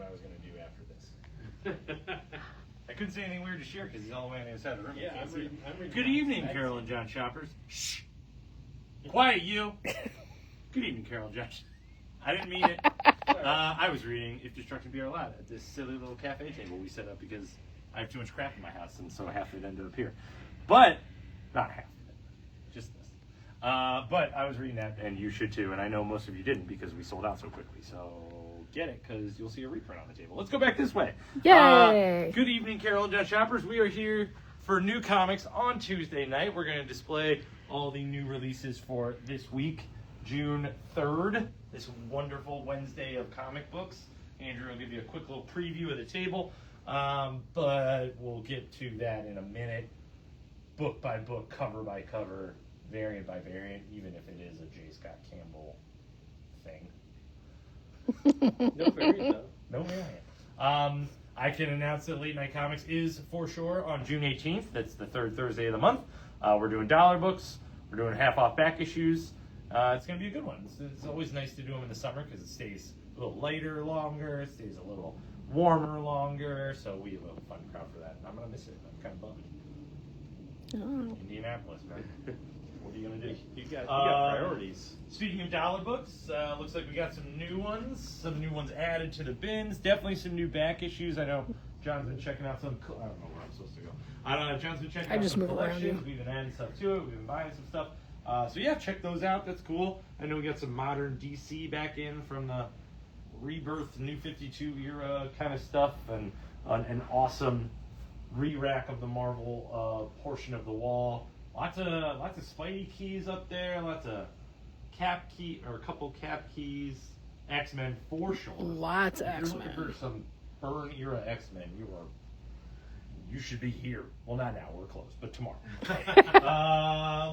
what I was going to do after this. I couldn't say anything weird to share because he's all the way on the other side of the room. Yeah, I'm reading. Good evening, Carol and John shoppers. Shh. Quiet, you. Good evening, Carol and John. I didn't mean it. I was reading If Destruction Be Our Lot at this silly little cafe table we set up because I have too much crap in my house, and so half of it ended up here. But, not half of it, just this. But I was reading that, and you should too, and I know most of you didn't because we sold out so quickly. So get it, because you'll see a reprint on the table. Let's go back this way. Yay! Good evening, Carol and John shoppers. We are here for new comics on Tuesday night. We're going to display all the new releases for this week, June 3rd, this wonderful Wednesday of comic books. Andrew will give you a quick little preview of the table, but we'll get to that in a minute. Book by book, cover by cover, variant by variant, even if it is a J. Scott Campbell thing. No variant, though. No variant. I can announce that Late Night Comics is for sure on June 18th. That's the third Thursday of the month. We're doing dollar books. We're doing half-off back issues. It's going to be a good one. It's always nice to do them in the summer because it stays a little lighter longer. It stays a little warmer longer. So we have a fun crowd for that. And I'm going to miss it. I'm kind of bummed. Oh. Indianapolis, man. What are you going to do? You got priorities. Speaking of dollar books, looks like we got some new ones added to the bins. Definitely some new back issues. I know John's been checking out some. I don't know where I'm supposed to go. I don't know. John's been checking out some collections. We've been adding stuff to it. We've been buying some stuff. So yeah, check those out. That's cool. I know we got some modern DC back in from the Rebirth, New 52 era kind of stuff, and an awesome re-rack of the Marvel portion of the wall. Lots of Spidey keys up there. Lots of Cap key or a couple Cap keys. X-Men for sure. Lots of If you're X-Men. looking for some burn era X-Men, you should be here. Well, not now. We're closed, but tomorrow.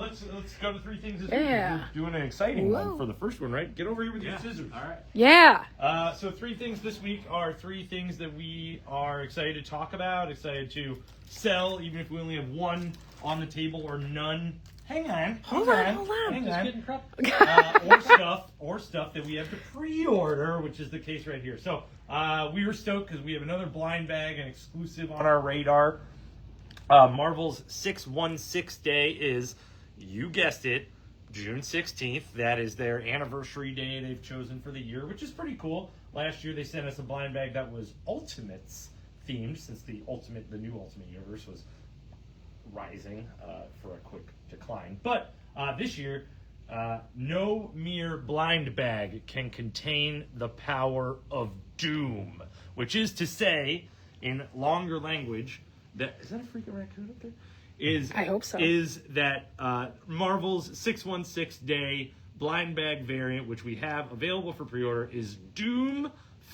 Let's go to three things this week. Yeah. We're doing an exciting one for the first one, right? Get over here with your scissors. All right. Yeah. So three things this week are three things that we are excited to talk about, excited to sell, even if we only have one on the table or none. Hang on. Hold on. Hang Just on. getting prepped. Or stuff that we have to pre-order, which is the case right here. So we were stoked because we have another blind bag, an exclusive on our radar. Marvel's 616 Day is, you guessed it, June 16th. That is their anniversary day they've chosen for the year, which is pretty cool. Last year they sent us a blind bag that was Ultimates themed, since the new Ultimate Universe was rising for a quick decline. But this year, no mere blind bag can contain the power of doom, which is to say, in longer language, that is that a freaking raccoon up there? I hope so. Is that Marvel's 616 Day blind bag variant, which we have available for pre-order, is Doom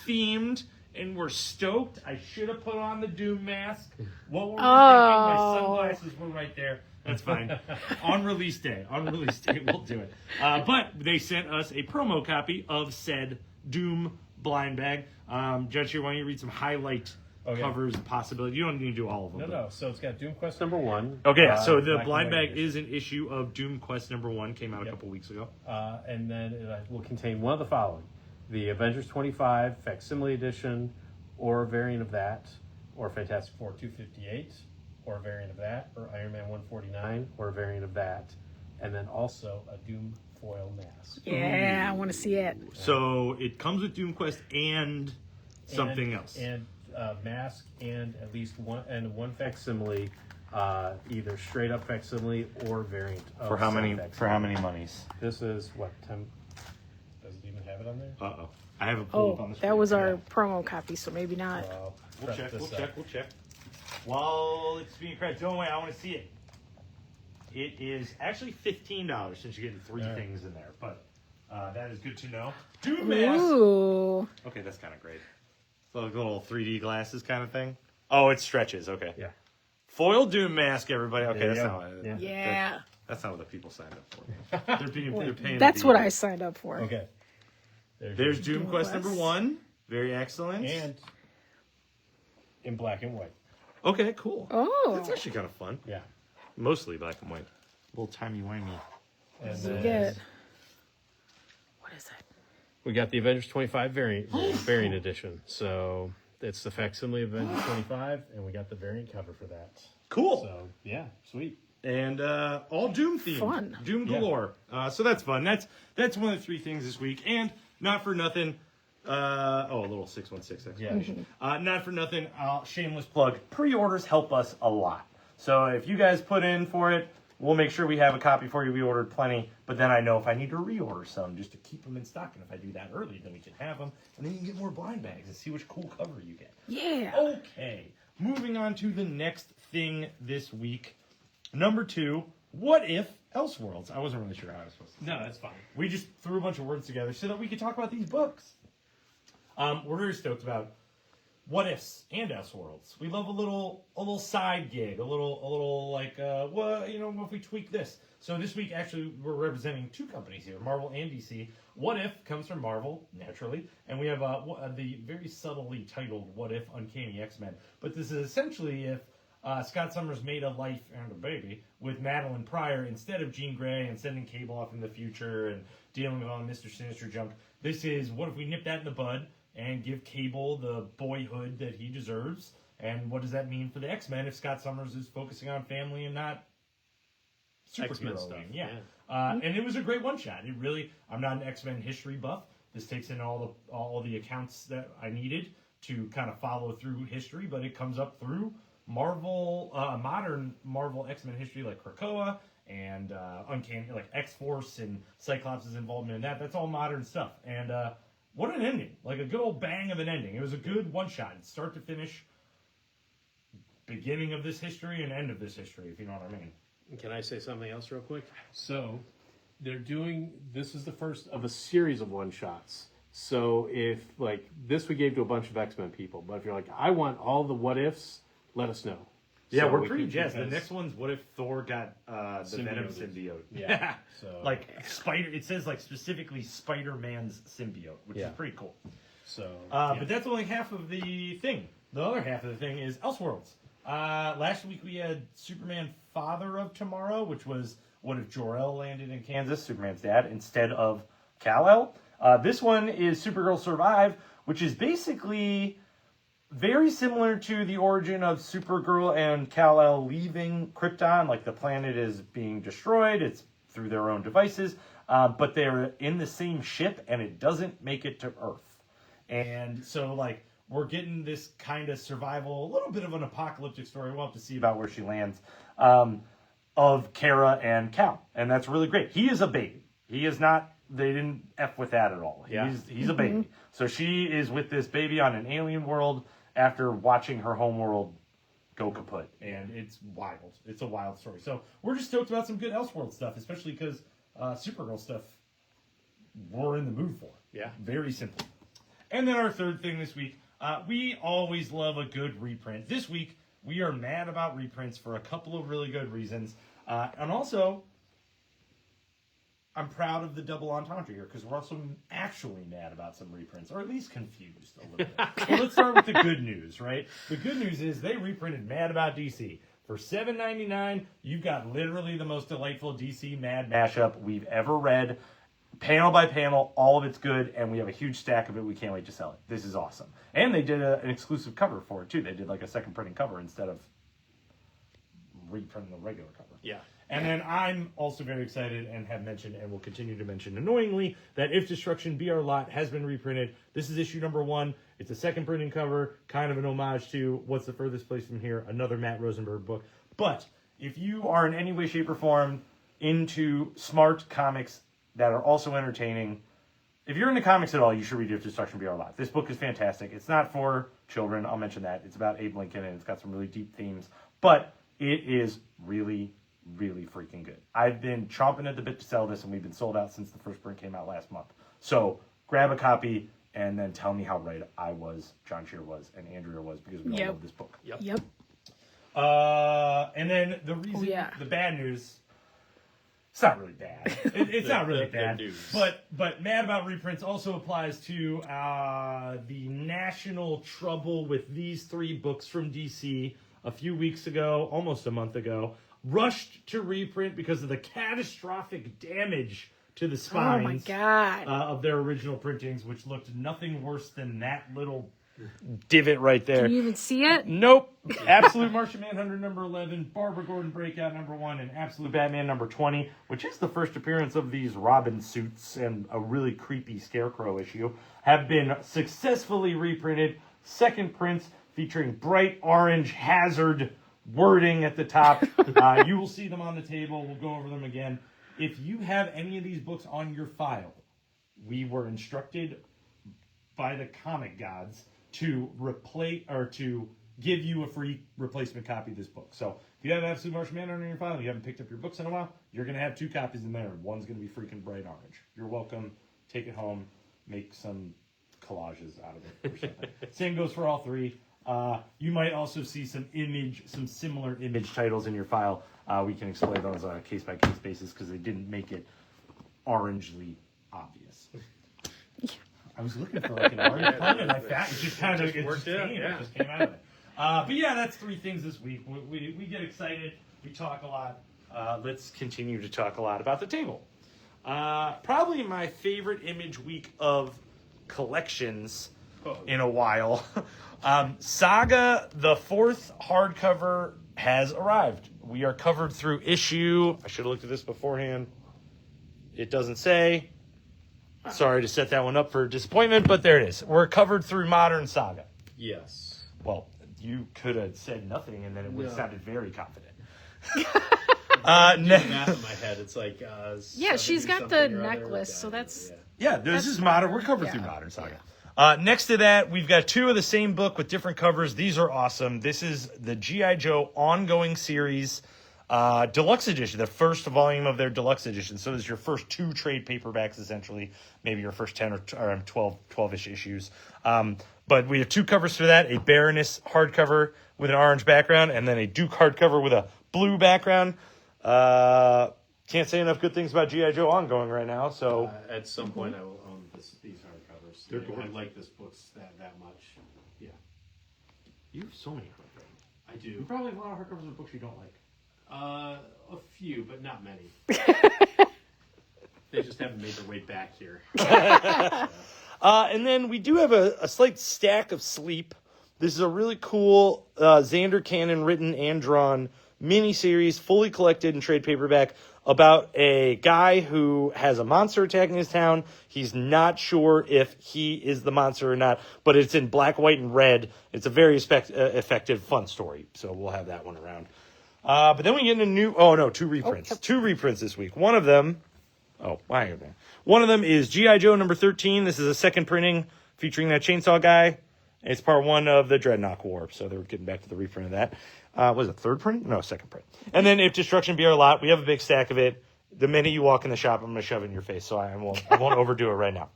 themed, and we're stoked. I should have put on the Doom mask. What were we thinking? My sunglasses were right there. That's fine. On release day, we'll do it. But they sent us a promo copy of said Doom blind bag. Judge, here, why don't you read some highlight covers and possibilities? You don't need to do all of them. No. So it's got Doom Quest #1. Okay, so the blind bag is an issue of Doom Quest #1. Came out a couple weeks ago. And then it will contain one of the following: the Avengers 25 Facsimile Edition, or a variant of that, or Fantastic Four 258, or a variant of that, or Iron Man 149, or a variant of that, and then also a Doom foil mask. Yeah, I want to see it. So it comes with Doom Quest and something else. And mask and at least one facsimile, either straight up facsimile or variant of For how many facsimile. monies? This is what 10. Does it even have it on there? Uh-oh. I have a pull up on Oh, the screen. that was our promo copy, so maybe not. We'll check. While it's being prepped, don't wait, I want to see it. It is actually $15 since you're getting three things in there, but that is good to know. Doom mask. Ooh. Okay, that's kind of great. So like little 3D glasses kind of thing. Oh, it stretches. Okay. Yeah. Foil Doom mask, everybody. Okay, There you that's go. not. Yeah. That's not what the people signed up for. They're paying. That's what I signed up for. Okay. There's Doom Quest Quest. #1. Very excellent. And in black and white. Okay, cool. Oh. That's actually kind of fun. Yeah. Mostly black and white. Little timey-wimey. And You then get. What is it? We got the Avengers 25 variant edition. So it's the facsimile Avengers 25, and we got the variant cover for that. Cool. So yeah, sweet. And all Doom themed. Fun. Doom galore. So that's fun. That's one of the 3 things this week. And not for nothing. A little 616 exclamation. Not for nothing. Shameless plug. Pre-orders help us a lot. So if you guys put in for it, we'll make sure we have a copy for you. We ordered plenty. But then I know if I need to reorder some just to keep them in stock. And if I do that early, then we can have them. And then you can get more blind bags and see which cool cover you get. Yeah. Okay. Moving on to the next thing this week. Number 2, what if Elseworlds? I wasn't really sure how I was supposed to. No, that's fine. We just threw a bunch of words together so that we could talk about these books. We're very stoked about what ifs and Elseworlds. We love a little side gig, a little like what if we tweak this. So this week actually we're representing 2 companies here, Marvel and DC. What If comes from Marvel naturally, and we have the very subtly titled What If Uncanny X-Men. But this is essentially if Scott Summers made a life and a baby with Madeline Pryor instead of Jean Grey and sending Cable off in the future and dealing with all Mr. Sinister junk. This is what if we nip that in the bud and give Cable the boyhood that he deserves? And what does that mean for the X-Men if Scott Summers is focusing on family and not X-Men superhero stuff? Yeah. And it was a great one-shot. It really, I'm not an X-Men history buff. This takes in all the accounts that I needed to kind of follow through history, but it comes up through Marvel, modern Marvel X-Men history like Krakoa and Uncanny, like X-Force and Cyclops' involvement in that. That's all modern stuff. And what an ending. Like a good old bang of an ending. It was a good one-shot, start to finish, beginning of this history and end of this history, if you know what I mean. Can I say something else real quick? So this is the first of a series of one-shots. So if, like, this we gave to a bunch of X-Men people, but if you're like, I want all the what-ifs, let us know. Yeah, So we're we pretty can- jazzed. The because- next one's what if Thor got the Venom symbiote? Yeah. So Like Spider, it says like specifically Spider-Man's symbiote, which is pretty cool. So But that's only half of the thing. The other half of the thing is Elseworlds. Last week we had Superman Father of Tomorrow, which was what if Jor-El landed in Kansas, Superman's dad, instead of Kal-El. This one is Supergirl Survive, which is basically very similar to the origin of Supergirl and Kal-El leaving Krypton. Like the planet is being destroyed. It's through their own devices. But they're in the same ship and it doesn't make it to Earth. And so like we're getting this kind of survival, a little bit of an apocalyptic story. We'll have to see about where she lands, of Kara and Cal. And that's really great. He is a baby. He is not, they didn't F with that at all. Yeah. He's a baby. So she is with this baby on an alien world after watching her home world go kaput. And it's wild. It's a wild story. So we're just stoked about some good Elseworld stuff, especially because Supergirl stuff we're in the mood for. Yeah. Very simple. And then our third thing this week, we always love a good reprint. This week, we are mad about reprints for a couple of really good reasons. And also, I'm proud of the double entendre here because we're also actually mad about some reprints, or at least confused a little bit. So let's start with the good news, right? The good news is they reprinted Mad About DC. For $7.99, you've got literally the most delightful DC Mad mashup we've ever read. Panel by panel, all of it's good, and we have a huge stack of it. We can't wait to sell it. This is awesome. And they did an exclusive cover for it, too. They did like a second printing cover instead of reprinting the regular cover. Yeah. And then I'm also very excited and have mentioned and will continue to mention annoyingly that If Destruction Be Our Lot has been reprinted. This is issue number 1. It's a second printing cover, kind of an homage to What's the Furthest Place from Here, another Matt Rosenberg book. But if you are in any way, shape, or form into smart comics that are also entertaining, if you're into comics at all, you should read If Destruction Be Our Lot. This book is fantastic. It's not for children, I'll mention that. It's about Abe Lincoln, and it's got some really deep themes. But it is really, really freaking good. I've been chomping at the bit to sell this, and we've been sold out since the first print came out last month. So grab a copy, and then tell me how right I was, John Shear was, and Andrea was, because we all love this book. Yep. And then the reason, the bad news, it's not really bad. It's not really bad. But Mad About reprints also applies to the national trouble with these 3 books from DC a few weeks ago, almost a month ago, rushed to reprint because of the catastrophic damage to the Oh spines. my god. Of their original printings, which looked nothing worse than that little divot right there. Can you even see it? Nope. Absolute Martian Manhunter number 11, Barbara Gordon Breakout number 1, and Absolute Batman number 20, which is the first appearance of these Robin suits and a really creepy Scarecrow issue, have been successfully reprinted. Second prints featuring bright orange hazard wording at the top. You will see them on the table. We'll go over them again. If you have any of these books on your file, we were instructed by the comic gods to replace or to give you a free replacement copy of this book. So if you have Absolute Martian Manhunter in your file and you haven't picked up your books in a while, you're going to have 2 copies in there. One's going to be freaking bright orange. You're welcome. Take it home. Make some collages out of it or something. Same goes for all 3. You might also see some similar image titles in your file. We can explain those on a case-by-case basis because they didn't make it orangely obvious. I was looking for like an orange pun, and I found it just kind of worked out. It just came out of it. But yeah, that's 3 things this week. We get excited. We talk a lot. Let's continue to talk a lot about the table. Probably my favorite image week of collections in a while. Saga, the 4th hardcover, has arrived. We are covered through issue. I should have looked at this beforehand. It doesn't say. Sorry to set that one up for disappointment, but there it is. We're covered through Modern Saga. Yes. Well, you could have said nothing, and then it would have sounded very confident. Math in my head, it's like Yeah, she's got the necklace, so that's Yeah, this is modern. We're covered through yeah. Modern Saga. Next to that, we've got 2 of the same book with different covers. These are awesome. This is the G.I. Joe ongoing series deluxe edition, the first volume of their deluxe edition. So this is your first 2 trade paperbacks, essentially. Maybe your first 10 or 12-ish issues. But we have 2 covers for that, a Baroness hardcover with an orange background, and then a Duke hardcover with a blue background. Can't say enough good things about G.I. Joe ongoing right now. So at some point, I will own these hardcovers. They're I gorgeous. like this books that much. Yeah, you have so many hardcovers. I do. You probably have a lot of hardcovers of books you don't like. A few, but not many. They just haven't made their way back here. And then we do have a slight stack of Sleep. This is a really cool Xander Cannon written and drawn miniseries, fully collected in trade paperback, about a guy who has a monster attacking his town. He's not sure if he is the monster or not, but it's in black, white, and red. It's a very effective, fun story. So we'll have that one around. But then we get into 2 reprints. 2 reprints this week. One of them is G.I. Joe number 13. This is a second printing featuring that chainsaw guy. It's part 1 of the Dreadnought War. So they're getting back to the reprint of that. Was it third printing? No, second print. And then If Destruction Be Our Lot, we have a big stack of it. The minute you walk in the shop, I'm going to shove it in your face. So I won't overdo it right now.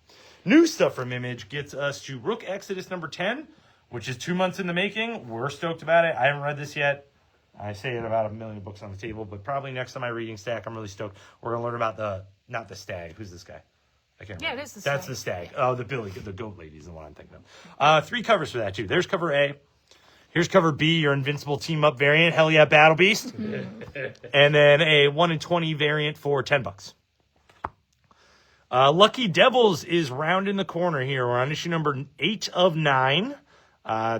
New stuff from Image gets us to Rook Exodus number 10, which is 2 months in the making. We're stoked about it. I haven't read this yet. I say it about 1 million books on the table, but probably next to my reading stack, I'm really stoked. We're going to learn about not the stag. Who's this guy? I can't remember. it is the That's stag. the stag. Oh, the goat lady is the one I'm thinking of. 3 covers for that, too. There's cover A. Here's cover B, your Invincible Team-Up variant. Hell yeah, Battle Beast. And then a 1 in 20 variant for $10. Lucky Devils is rounding the corner here. We're on issue number 8 of 9.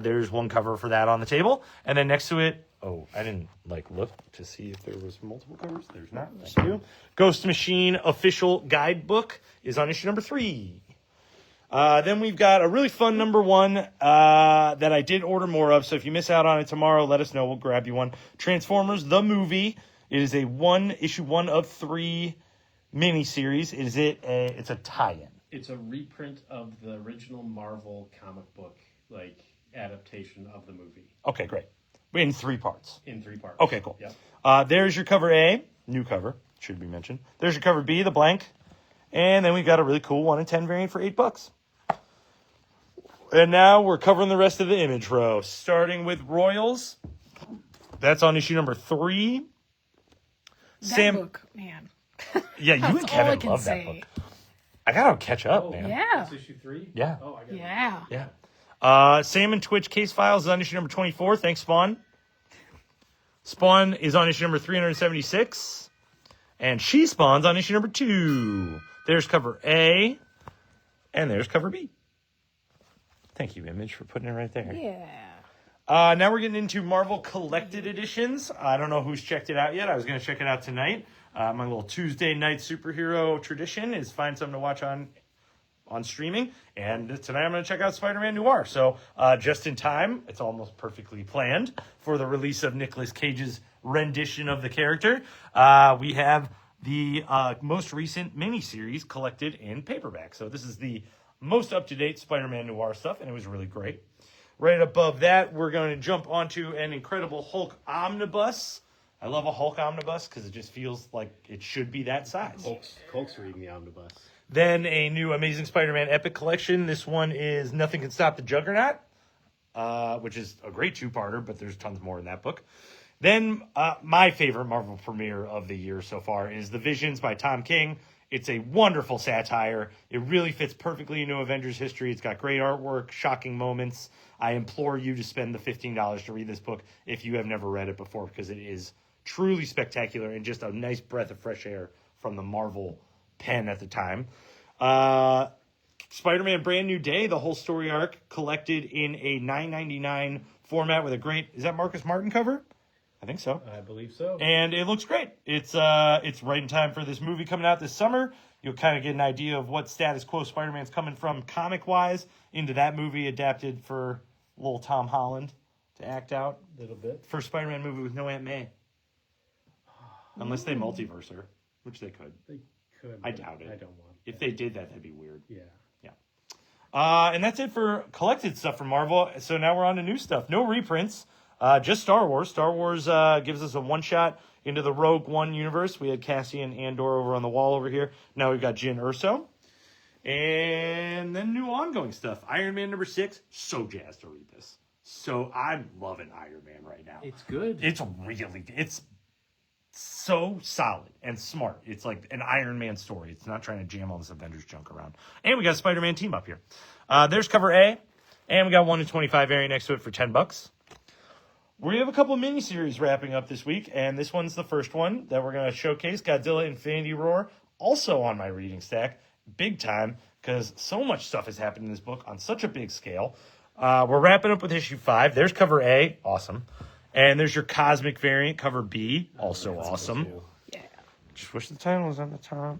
There's 1 cover for that on the table. And then next to it, I didn't look to see if there was multiple covers. There's not. Thank you. Ghost Machine official guidebook is on issue number 3. Then we've got a really fun number 1 that I did order more of. So if you miss out on it tomorrow, let us know. We'll grab you one. Transformers the movie. It is a issue 1 of 3 miniseries. It's a tie-in. It's a reprint of the original Marvel comic book, adaptation of the movie. Okay, great. In 3 parts. In 3 parts. Okay, cool. Yep. There's your cover A. New cover. Should be mentioned. There's your cover B, the blank. And then we've got a really cool 1 in 10 variant for $8. And now we're covering the rest of the Image row, starting with Royals. That's on issue number 3. that book, man. Yeah, you That's and Kevin all I can love say. that book. I gotta catch up, man. Yeah. That's issue 3? Yeah. Oh, I got it. Yeah. Yeah. Sam and Twitch Case Files is on issue number 24. Thanks, Spawn. Spawn is on issue number 376. And She Spawns on issue number 2. There's cover A, and there's cover B. Thank you, Image, for putting it right there. Yeah. Now we're getting into Marvel Collected Editions. I don't know who's checked it out yet. I was going to check it out tonight. My little Tuesday night superhero tradition is find something to watch on streaming. And tonight I'm going to check out Spider-Man Noir. So just in time, it's almost perfectly planned for the release of Nicolas Cage's rendition of the character. We have the most recent miniseries collected in paperback. So this is the most up-to-date Spider-Man Noir stuff, and it was really great. Right above that, we're going to jump onto an Incredible Hulk omnibus. I love a Hulk omnibus because it just feels like it should be that size. Hulk's reading the omnibus. Then a new Amazing Spider-Man Epic Collection. This one is Nothing Can Stop the Juggernaut, which is a great two-parter, but there's tons more in that book. Then my favorite Marvel premiere of the year so far is The Visions by Tom King. It's a wonderful satire. It really fits perfectly into Avengers history. It's got great artwork, shocking moments. I implore you to spend the $15 to read this book if you have never read it before, because it is truly spectacular and just a nice breath of fresh air from the Marvel pen at the time. Spider-Man Brand New Day, the whole story arc, collected in a $9.99 format with a great, is that Marcus Martin cover? I think so. I believe so. And it looks great. It's right in time for this movie coming out this summer. You'll kind of get an idea of what status quo Spider-Man's coming from comic-wise into that movie adapted for little Tom Holland to act out. A little bit. First Spider-Man movie with no Aunt May. Unless they multiverse her, which they could. They could. I doubt it. I don't want If they did that, that'd be weird. Yeah. And that's it for collected stuff from Marvel. So now we're on to new stuff. No reprints. Just Star Wars. Star Wars gives us a one-shot into the Rogue One universe. We had Cassian Andor over on the wall over here. Now we've got Jyn Erso. And then new ongoing stuff. Iron Man #6. So jazzed to read this. So I'm loving Iron Man right now. It's good. It's so solid and smart. It's like an Iron Man story. It's not trying to jam all this Avengers junk around. And we got a Spider-Man team up here. There's cover A. And we got 1 in 25 variant next to it for $10. We have a couple of miniseries wrapping up this week, and this one's the first one that we're going to showcase, Godzilla Infinity Roar, also on my reading stack, big time, because so much stuff has happened in this book on such a big scale. We're wrapping up with issue 5. There's cover A, awesome. And there's your Cosmic variant, cover B, also awesome. Yeah. Just wish the title was on the top.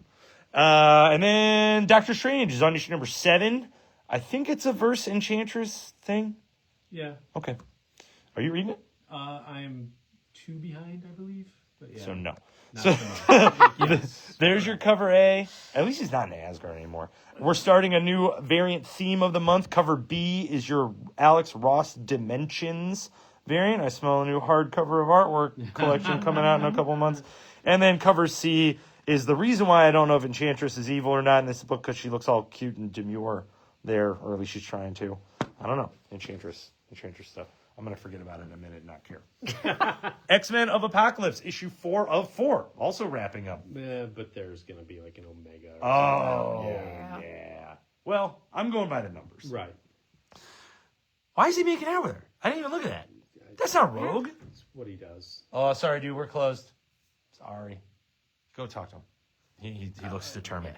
And then Doctor Strange is on issue number 7. I think it's a Verse Enchantress thing. Yeah. Okay. Are you reading it? I'm 2 behind, I believe. But yeah. So no. Not So so much. Yes. there's your cover A. At least he's not in Asgard anymore. We're starting a new variant theme of the month. Cover B is your Alex Ross Dimensions variant. I smell a new hardcover of artwork collection coming out in a couple months. And then cover C is the reason why I don't know if Enchantress is evil or not in this book, because she looks all cute and demure there, or at least she's trying to. I don't know. Enchantress stuff. I'm going to forget about it in a minute and not care. X-Men of Apocalypse, issue 4 of 4, also wrapping up. But there's going to be like an Omega. Oh, Yeah. yeah. Well, I'm going by the numbers. Right. Why is he making out with her? I didn't even look at that. That's not Rogue. That's what he does. Oh, sorry, dude. We're closed. Sorry. Go talk to him. He looks determined.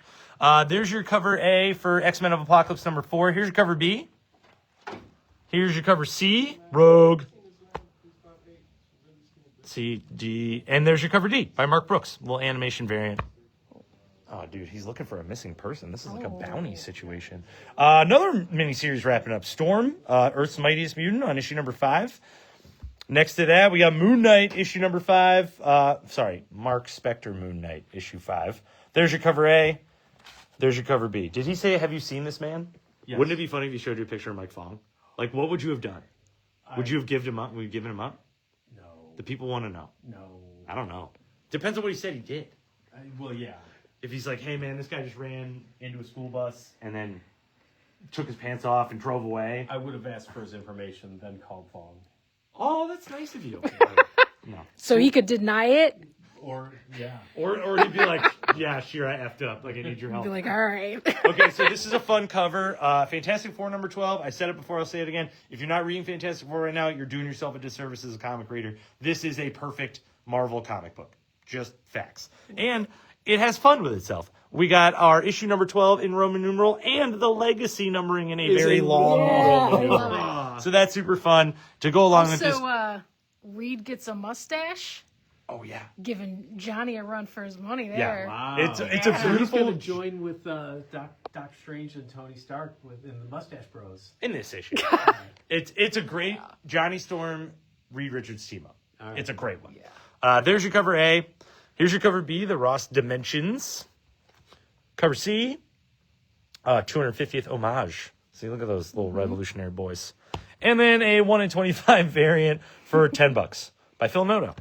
There's your cover A for X-Men of Apocalypse number 4. Here's your cover B. Here's your cover C, Rogue. C, D, and there's your cover D by Mark Brooks, little animation variant. Oh, dude, he's looking for a missing person. This is like a bounty situation. Another miniseries wrapping up. Storm, Earth's Mightiest Mutant on issue number 5. Next to that, we got Moon Knight, issue number 5. Mark Spector Moon Knight, issue 5. There's your cover A. There's your cover B. Did he say, have you seen this man? Yes. Wouldn't it be funny if he showed you a picture of Mike Fong? Like, what would you have done? Would you have given him up? Would you given him up? No. The people want to know. No. I don't know. Depends on what he said he did. Well, yeah. If he's like, hey, man, this guy just ran into a school bus and then took his pants off and drove away. I would have asked for his information, then called Fong. Oh, that's nice of you. No. So he could deny it? Or, yeah. Or he'd be like, yeah, sure, I effed up. Like, I need your help. Be like, all right. Okay, so this is a fun cover. Fantastic Four number 12. I said it before, I'll say it again. If you're not reading Fantastic Four right now, you're doing yourself a disservice as a comic reader. This is a perfect Marvel comic book. Just facts. And it has fun with itself. We got our issue number 12 in Roman numeral and the legacy numbering in a It's very a long Yeah, Roman I numeral. love So that's super fun to go along with this. Also, Reed gets a mustache, Oh yeah, giving Johnny a run for his money Yeah. there. Wow. it's a Yeah. So he's beautiful going to join with Doc Strange and Tony Stark in the Mustache Bros. in this issue. It's a great Johnny Storm, Reed Richards team up. right. It's a great one. Yeah. There's your cover A. Here's your cover B, the Ross Dimensions. Cover C, 250th homage. See, look at those little revolutionary boys. And then a 1 in 25 variant for $10 by Phil Noto.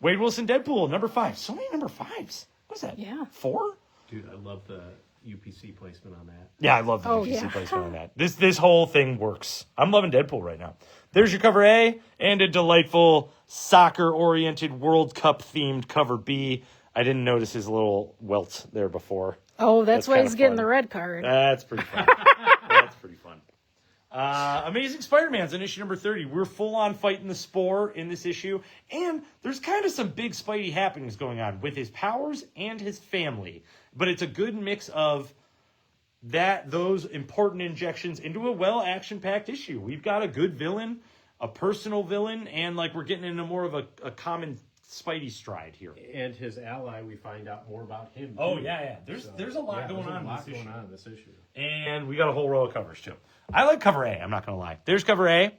Wade Wilson Deadpool, number 5. So many number 5s. What's that? Yeah. 4? Dude, I love the UPC placement on that. Yeah, I love the Oh, UPC yeah. placement on that. This whole thing works. I'm loving Deadpool right now. There's your cover A and a delightful soccer-oriented World Cup-themed cover B. I didn't notice his little welt there before. Oh, that's why kinda he's getting fun. the red card. That's pretty fun. That's pretty fun. Amazing Spider-Man's in issue number 30. We're full on fighting the Spore in this issue. And there's kind of some big Spidey happenings going on with his powers and his family. But it's a good mix of those important injections into a well action-packed issue. We've got a good villain, a personal villain, and like we're getting into more of a common Spidey stride here. And his ally, we find out more about him. Oh, too. yeah. There's a lot going on in this issue. And we got a whole row of covers, too. I like cover A, I'm not going to lie. There's cover A.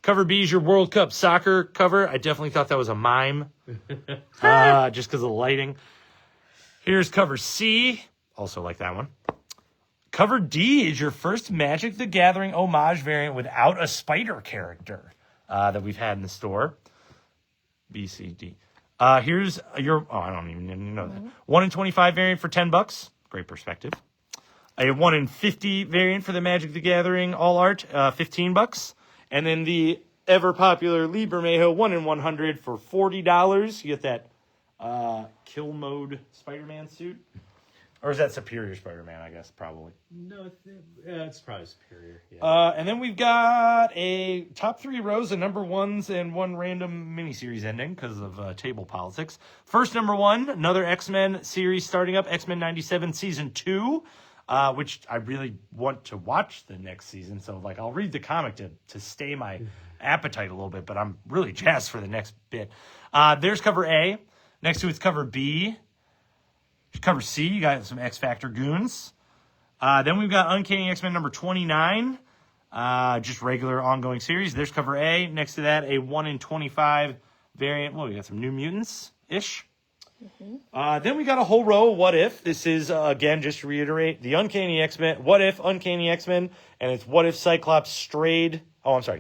Cover B is your World Cup soccer cover. I definitely thought that was a mime, just because of the lighting. Here's cover C. Also like that one. Cover D is your first Magic the Gathering homage variant without a spider character that we've had in the store. B, C, D. Here's your, I don't even know that. 1 in 25 variant for $10. Great perspective. A 1 in 50 variant for the Magic the Gathering all art, $15. And then the ever popular Lee Bermejo 1 in 100 for $40. You get that kill mode Spider-Man suit. Or is that Superior Spider-Man, I guess, probably. No, it's probably Superior. Yeah. And then we've got a top 3 rows of number 1s and 1 random miniseries ending because of table politics. First number 1, another X-Men series starting up, X-Men 97 Season 2, which I really want to watch the next season. So, like, I'll read the comic to stay my appetite a little bit, but I'm really jazzed for the next bit. There's cover A. Next to it's cover B. Cover C, you got some X Factor goons. Then we've got Uncanny X-Men number 29, just regular ongoing series. There's cover A. Next to that, a 1 in 25 variant. Well, we got some New Mutants-ish. Then we got a whole row of What If. This is, again, just to reiterate, the Uncanny X-Men. What If Uncanny X-Men, and it's What If Cyclops stayed. A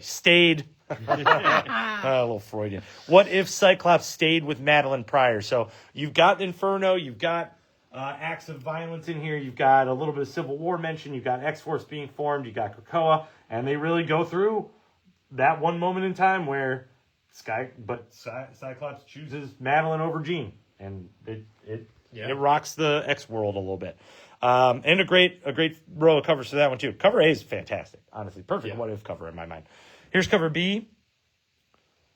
little Freudian. What if Cyclops stayed with Madeline Pryor? So you've got Inferno, you've got acts of violence in here, you've got a little bit of Civil War mention, you've got X-Force being formed, you've got Krakoa, and they really go through that one moment in time where Cyclops chooses Madeline over Jean, and it rocks the X world a little bit. And a great row of covers for that one too. Cover A is fantastic, honestly, perfect. What if cover in my mind. Here's cover B.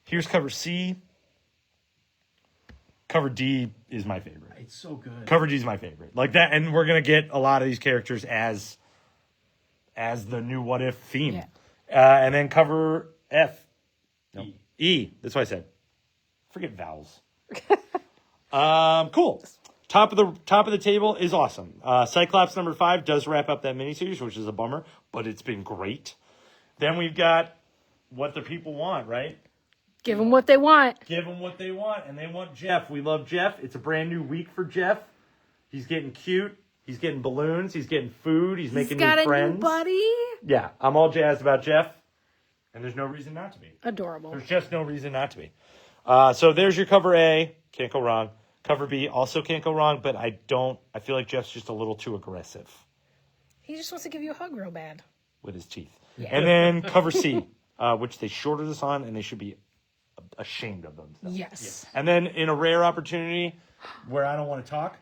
Here's cover C. Cover D is my favorite. It's so good. Cover D is my favorite. Like that, and we're gonna get a lot of these characters as the new What If theme. Yeah. And then cover F. No. E. That's what I said. Forget vowels. Cool. Top of the table is awesome. Cyclops number 5 does wrap up that miniseries, which is a bummer, but it's been great. Then we've got What the People Want, right? Give them what they want. Give them what they want, and they want Jeff. We love Jeff. It's a brand new week for Jeff. He's getting cute. He's getting balloons. He's getting food. He's making new friends. He's got a new buddy. Yeah, I'm all jazzed about Jeff, and there's no reason not to be. Adorable. There's just no reason not to be. So there's your cover A. Can't go wrong. Cover B also can't go wrong, but I feel like Jeff's just a little too aggressive He just wants to give you a hug real bad. with his teeth. Yeah. And then cover C, which they shorted us on, and they should be ashamed of themselves. Yes. And then in a rare opportunity where I don't want to talk,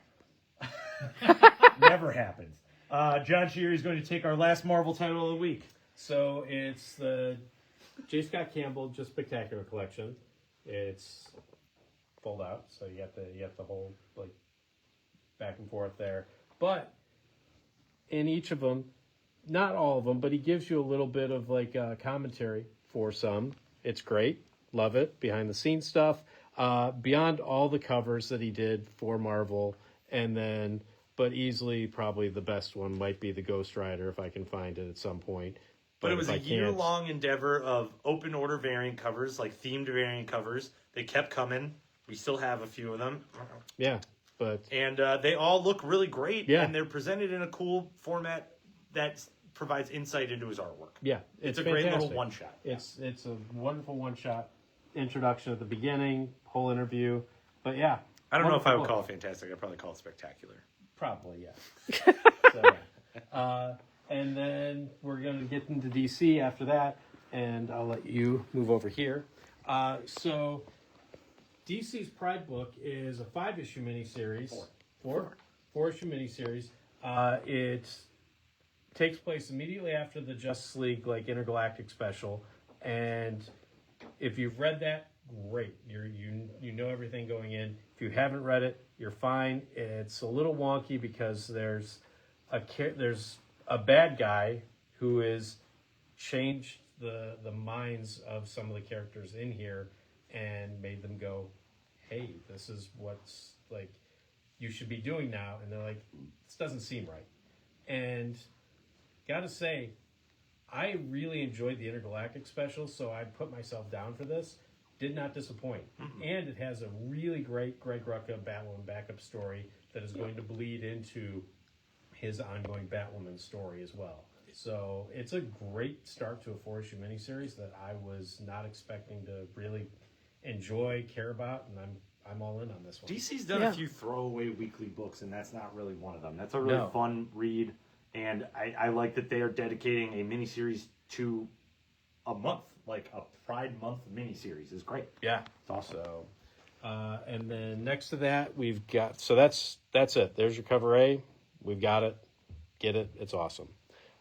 never happens. John Sheary is going to take our last Marvel title of the week. So it's the J. Scott Campbell Just Spectacular collection. It's fold out, so you have the whole like back and forth there. But in each of them, not all of them, but he gives you a little bit of like commentary for some. It's great. Love it. Behind the scenes stuff. Beyond all the covers that he did for Marvel, and then, but easily probably the best one might be the Ghost Rider if I can find it at some point. But it was if I a can't- year-long endeavor of open order variant covers, like themed variant covers. They kept coming. We still have a few of them. Yeah, but And they all look really great. Yeah. And they're presented in a cool format that provides insight into his artwork. yeah, It's a fantastic. great little one-shot. It's a wonderful one-shot introduction at the beginning, whole interview. But yeah, I don't know if I would wonderful call book. it fantastic. I'd probably call it spectacular. Probably, yeah. So, yeah. And then we're going to get into DC after that, and I'll let you move over here. So, DC's Pride book is a 5-issue miniseries. Four-issue miniseries. It takes place immediately after the Justice League intergalactic special, and if you've read that, great. You know everything going in. If you haven't read it, you're fine. It's a little wonky because there's a bad guy who has changed the minds of some of the characters in here and made them go, hey, this is what's you should be doing now. And they're like, this doesn't seem right. And gotta say, I really enjoyed the intergalactic special, so I put myself down for this. Did not disappoint. Mm-hmm. And it has a really great Greg Rucka Batwoman backup story that is going to bleed into his ongoing Batwoman story as well. So it's a great start to a 4-issue miniseries that I was not expecting to really enjoy, care about, and I'm all in on this one. DC's done a few throwaway weekly books, and that's not really one of them. That's a really fun read, and I like that they are dedicating a miniseries to a month, like a Pride Month miniseries is great. Yeah, it's awesome. So, and then next to that we've got that's it. There's your cover A. We've got it. Get it. It's awesome.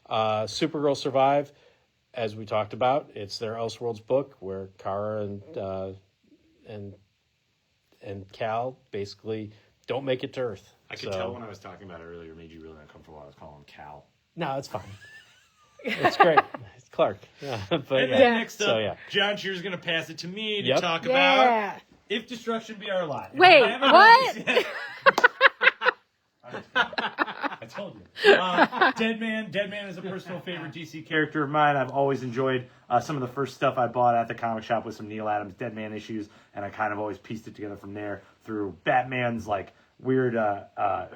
Supergirl Survive, as we talked about, it's their Elseworlds book where Kara and Cal basically don't make it to Earth. I could tell when I was talking about it earlier, it made you really uncomfortable. I was calling him Cal. No, it's fine. It's great. It's Clark. Yeah, but and yeah. then next up, So, John Cheer's going to pass it to me to Yep. talk Yeah. about If Destruction Be Our Lot. Wait, I haven't what? read this yet. I told you. Deadman. Deadman is a personal favorite DC character of mine. I've always enjoyed some of the first stuff I bought at the comic shop with some Neil Adams Deadman issues, and I kind of always pieced it together from there through Batman's weird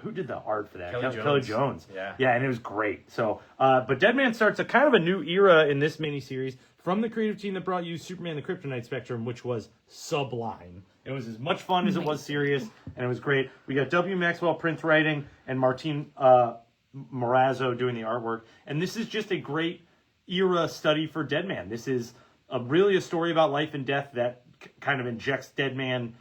who did the art for that? Kelly Jones. Yeah, and it was great. So but Deadman starts a kind of a new era in this miniseries from the creative team that brought you Superman the Kryptonite Spectrum, which was sublime. It was as much fun as it was serious, and it was great. We got W. Maxwell Prince writing and Martin Morazzo doing the artwork, and this is just a great era study for Deadman. This is really a story about life and death that kind of injects Deadman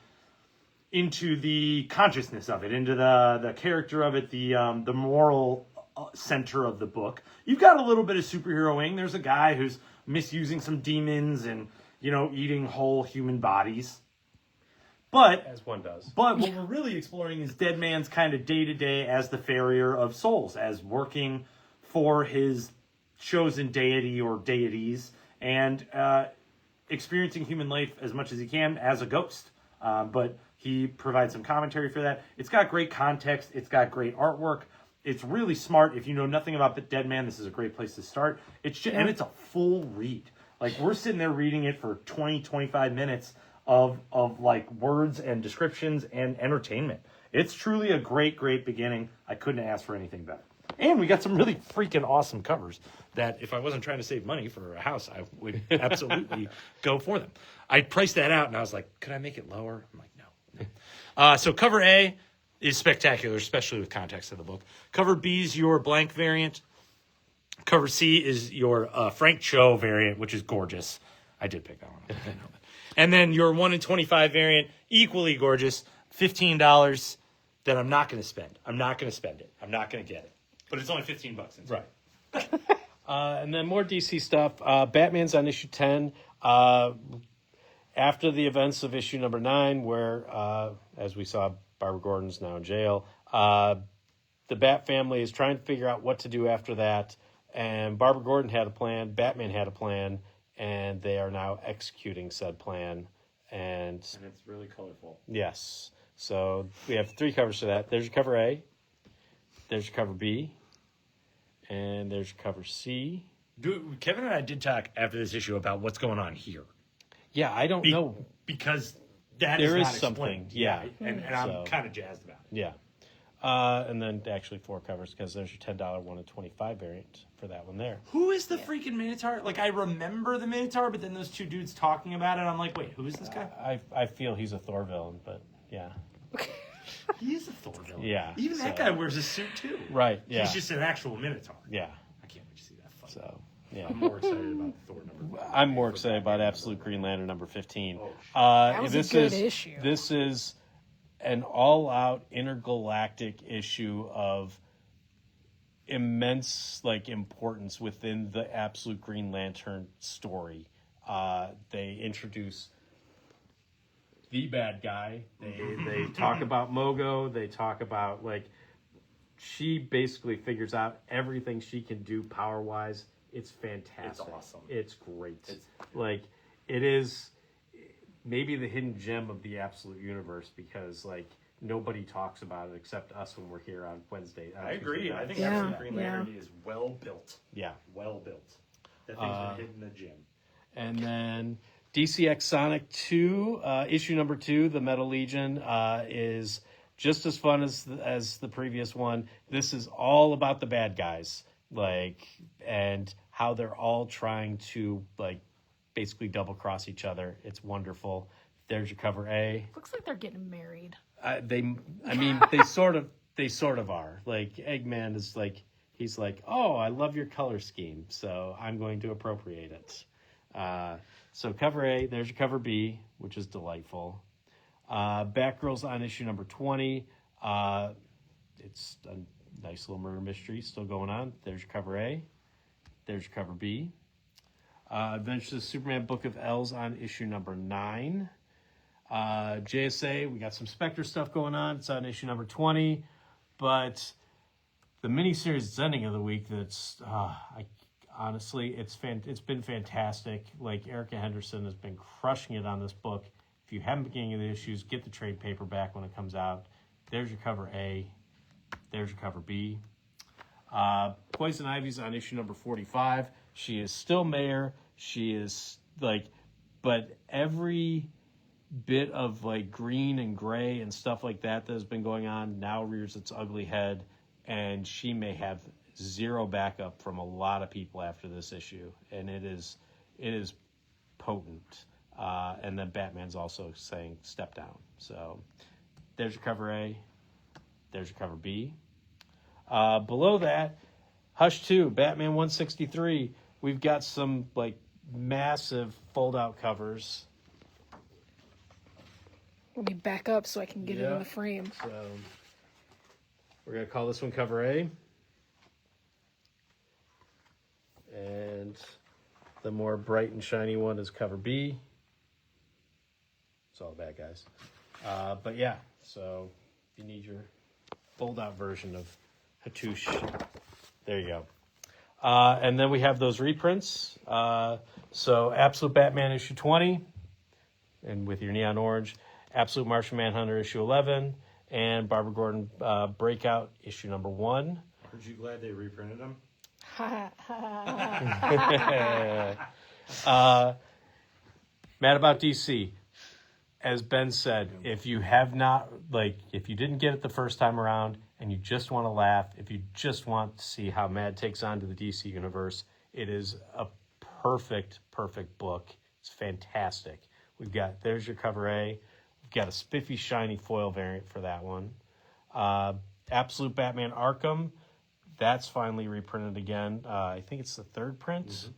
into the consciousness of it, into the character of it, the moral center of the book. You've got a little bit of superheroing. There's a guy who's misusing some demons and eating whole human bodies. But as one does. But what we're really exploring is Deadman's kind of day-to-day as the farrier of souls, as working for his chosen deity or deities, and experiencing human life as much as he can as a ghost. But he provides some commentary for that. It's got great context. It's got great artwork. It's really smart. If you know nothing about the Deadman, this is a great place to start. And it's a full read. We're sitting there reading it for 20, 25 minutes of words and descriptions and entertainment. It's truly a great, great beginning. I couldn't ask for anything better. And we got some really freaking awesome covers that if I wasn't trying to save money for a house, I would absolutely go for them. I priced that out and I was like, could I make it lower? I'm like, no. So cover A is spectacular, especially with context of the book. Cover B is your blank variant. Cover C is your Frank Cho variant, which is gorgeous. I did pick that one up. I know that. And then your 1 in 25 variant, equally gorgeous, $15 that I'm not going to spend. I'm not going to spend it. I'm not going to get it. But it's only $15. Right. And then more DC stuff. Batman's on issue 10. After the events of issue number 9, where, as we saw, Barbara Gordon's now in jail, the Bat family is trying to figure out what to do after that. And Barbara Gordon had a plan, Batman had a plan, and they are now executing said plan. And it's really colorful. yes, so we have 3 covers for that. There's your cover A, there's your cover B, and there's your cover C. Kevin and I did talk after this issue about what's going on here. Yeah, I don't know. Because that There is is not something, explained. yeah. And I'm kind of jazzed about it. Yeah. And then actually 4 covers because there's your $10 1 and 25 variant for that one there. Who is the freaking Minotaur? Like, I remember the Minotaur, but then those 2 dudes talking about it, I'm like, wait, who is this guy? I feel he's a Thor villain, but yeah. He is a Thor villain. Yeah, Even that so- guy wears a suit, too. Right, yeah. He's just an actual Minotaur. Yeah. I can't wait to see that fight. So, yeah. I'm more excited about Thor number 5. I'm more excited about Absolute Green Lantern number 15. That was a this good is, issue. This is an all-out intergalactic issue of immense importance within the Absolute Green Lantern story. They introduce the bad guy. They talk about Mogo. They talk about she basically figures out everything she can do power-wise. It's fantastic. It's awesome. It's great. It is maybe the hidden gem of the Absolute Universe because nobody talks about it except us when we're here on Wednesday. I agree. I think Yeah, Absolute Green yeah. Lantern is well built. Yeah. Well built. That thing's been hidden in the gym. And then DCX Sonic 2, issue number 2, The Metal Legion, is just as fun as the previous one. This is all about the bad guys, and how they're all trying to basically double cross each other. It's wonderful. There's your cover A. Looks like they're getting married. They sort of are. Eggman is he's oh, I love your color scheme, so I'm going to appropriate it. So cover A, there's your cover B, which is delightful. Batgirl's on issue number 20. It's a nice little murder mystery still going on. There's your cover A. There's your cover B. Adventures of Superman Book of L's on issue number 9. JSA, we got some Spectre stuff going on. It's on issue number 20. But the miniseries ending of the week honestly, it's been fantastic. Erica Henderson has been crushing it on this book. If you haven't been getting the issues, get the trade paperback when it comes out. There's your cover A. There's your cover B. Poison Ivy's on issue number 45. She is still mayor. She is but every bit of green and gray and stuff like that has been going on now rears its ugly head, and she may have zero backup from a lot of people after this issue, and it is potent. And then Batman's also saying step down. So there's your cover A. There's your cover B. Below that, Hush 2, Batman 163. We've got some massive fold-out covers. Let me back up so I can get it in the frame. So we're going to call this one cover A. And the more bright and shiny one is cover B. It's all bad guys. But yeah, so if you need your fold-out version of Hattush, there you go. And then we have those reprints. So Absolute Batman issue 20, and with your neon orange. Absolute Martian Manhunter issue 11, and Barbara Gordon Breakout issue number 1. Aren't you glad they reprinted them? Mad about DC. As Ben said, if you have not, if you didn't get it the first time around and you just want to laugh, if you just want to see how Mad takes on to the DC universe, it is a perfect book. It's fantastic. There's your cover A. We've got a spiffy, shiny foil variant for that one. Absolute Batman Arkham. That's finally reprinted again. I think it's the 3rd print.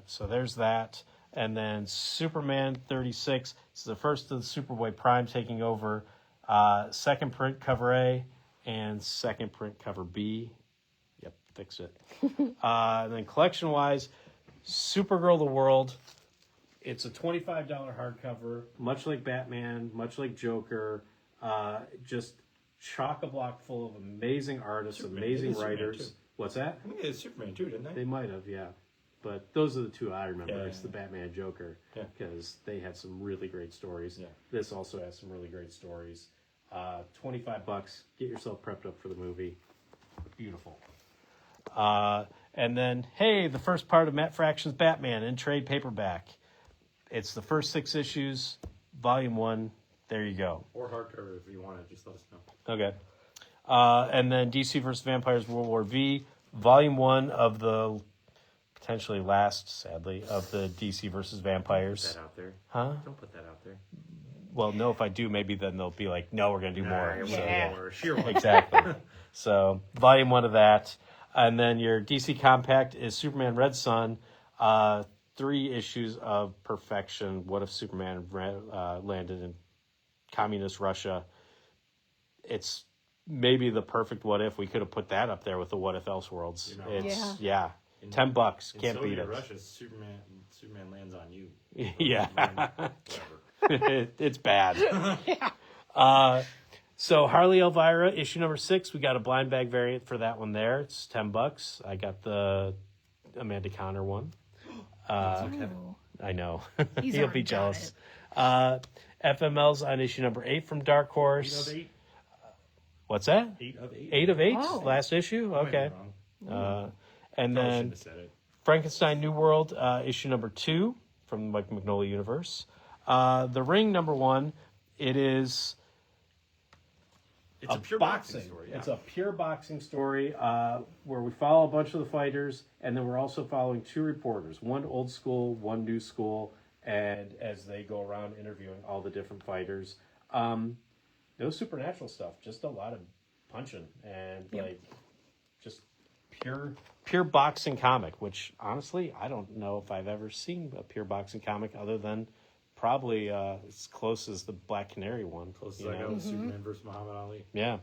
So there's that. And then Superman 36. This is the first of the Superboy Prime taking over. 2nd print cover A and 2nd print cover B. Yep, fixed it. And then collection-wise, Supergirl The World. It's a $25 hardcover, much like Batman, much like Joker. Just chock-a-block full of amazing artists, Superman. amazing It is Superman, writers. too. What's that? I think it is Superman too, didn't They they? might have, yeah. But those are the two I remember. Yeah, It's yeah, the Batman Joker, Yeah. because they had some really great stories. Yeah. This also has some really great stories. $25. Get yourself prepped up for the movie. Beautiful. And then, hey, the first part of Matt Fraction's Batman in trade paperback. It's the first 6 issues, volume 1. There you go. Or hardcover if you want it. Just let us know. Okay. And then DC vs. Vampires World War V, volume 1 of the potentially last, sadly, of the DC versus Vampires. Put that out there. Huh? Don't put that out there. Well, no, if I do, maybe then they'll be like, no, we're going to do more. Nah, So, Yeah. Or sheer one. exactly. So, volume 1 of that. And then your DC Compact is Superman Red Sun, 3 issues of perfection. What if Superman landed in communist Russia? It's maybe the perfect what if. We could have put that up there with the What If Elseworlds. You know. It's, Yeah. In- $10. In Can't beat Soviet it. Russia, Superman lands on you. Yeah. Whatever. It's bad. Yeah. So Harley Elvira, issue number 6. We got a blind bag variant for that one there. It's $10. I got the Amanda Connor one. Ooh. I know. He's He'll already be got jealous. FML's on issue number 8 from Dark 8 Horse. of 8. What's that? 8 of 8. 8 of 8? Oh. Last issue? I might be Okay. wrong. And Probably then shouldn't have said it. Frankenstein New World, issue number 2 from the Mike Mignola universe. The Ring number 1, it is It's a pure boxing story. Yeah. It's a pure boxing story where we follow a bunch of the fighters, and then we're also following 2 reporters, one old school, one new school, and as they go around interviewing all the different fighters. No supernatural stuff, just a lot of punching and Yep. like just pure boxing comic, which honestly I don't know if I've ever seen a pure boxing comic other than probably as close as the Black Canary one. Close as you I know? got with Superman versus Muhammad Ali. Yeah.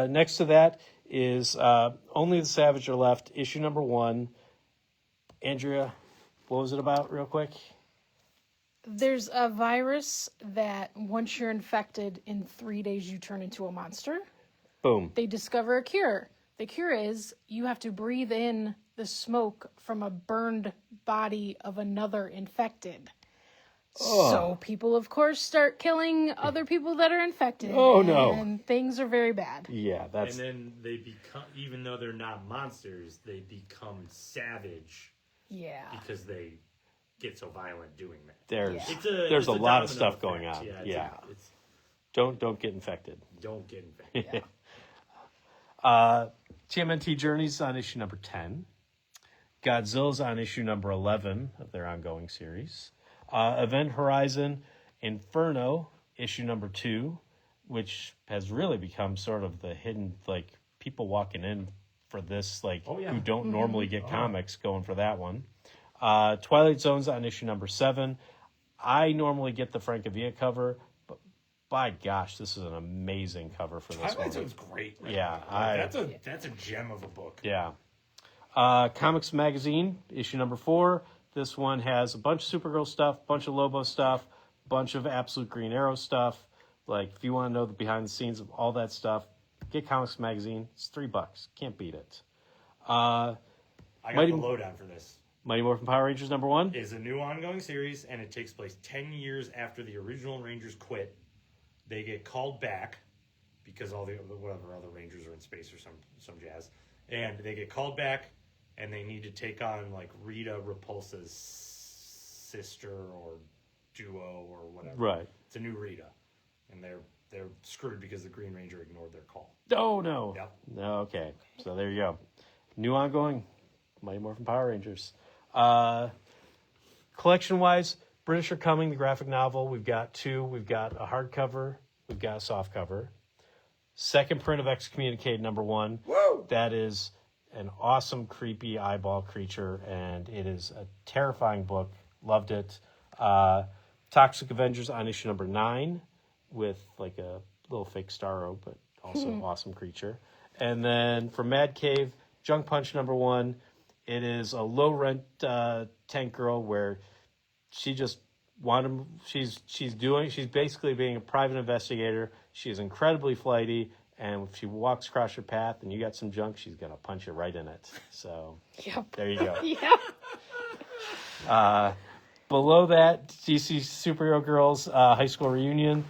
Next to that is Only the Savage Are Left, issue number 1. Andrea, what was it about, real quick? There's a virus that once you're infected, in 3 days you turn into a monster. Boom. They discover a cure. The cure is you have to breathe in the smoke from a burned body of another infected. So people, of course, start killing other people that are infected. Oh, no. And things are very bad. Yeah, that's And then they become, even though they're not monsters, they become savage Yeah. because they get so violent doing that. there's Yeah. there's a lot of domino stuff going effect. on. Yeah, Yeah. it's Don't get infected. don't get infected. TMNT Journeys on issue number 10. Godzilla's on issue number 11 of their ongoing series. Event Horizon Inferno, issue number 2, which has really become sort of the hidden, like, people walking in for this, like, Oh, yeah. who don't normally get comics going for that one. Twilight Zone's on issue number 7. I normally get the Francavilla cover, but by gosh, this is an amazing cover for this one. Twilight Zone's great. Right Yeah, now. That's a gem of a book. Yeah. Comics Magazine, issue number 4. This one has a bunch of Supergirl stuff, bunch of Lobo stuff, bunch of Absolute Green Arrow stuff. Like, if you want to know the behind the scenes of all that stuff, get Comics Magazine. It's $3. Can't beat it. I got Mighty- the lowdown for this. Mighty Morphin Power Rangers number 1. Is a new ongoing series, and it takes place 10 years after the original Rangers quit. They get called back because all the whatever other Rangers are in space or some jazz, and they get called back, and they need to take on like Rita Repulsa's sister or duo or whatever. Right. It's a new Rita, and they're screwed because the Green Ranger ignored their call. Oh, no. Yep. No, okay. So there you go. New ongoing Mighty Morphin Power Rangers. Collection-wise, British Are Coming, the graphic novel. We've got 2. We've got a hardcover. We've got a softcover. Second print of Excommunicated number 1. Whoa! That is an awesome, creepy eyeball creature, and it is a terrifying book. Loved it. Toxic Avengers on issue number 9 with like a little fake Starro, but also awesome creature. And then from Mad Cave, Junk Punch number 1. It is a low-rent tank girl where she just she's basically being a private investigator. She is incredibly flighty, and if she walks across your path and you got some junk, she's gonna punch you right in it. So there you go. Yep. Below that, DC Superhero Girls High School Reunion,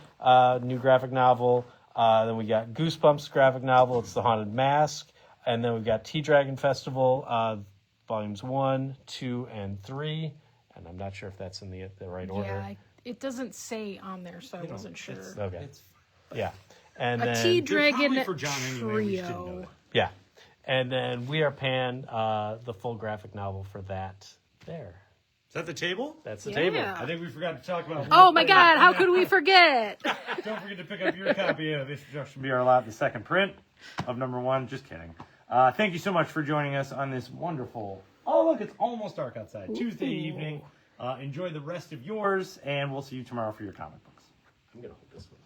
new graphic novel. Then we got Goosebumps graphic novel. It's The Haunted Mask. And then we've got T-Dragon Festival, volumes 1, 2, and 3. And I'm not sure if that's in the right order. Yeah, it doesn't say on there, so I wasn't sure. Okay. Yeah. And A then T-Dragon for John anyway, we just didn't know trio. that. yeah. And then We Are Pan, the full graphic novel for that there. Is that the table? That's the Yeah. table. I think we forgot to talk about. Oh my God! How could we forget? Don't forget to pick up your copy of This Should Be Our Lot, the second print of number 1. Just kidding. Thank you so much for joining us on this wonderful. Oh look, it's almost dark outside. Tuesday evening. Enjoy the rest of yours, and we'll see you tomorrow for your comic books. I'm going to hold this one.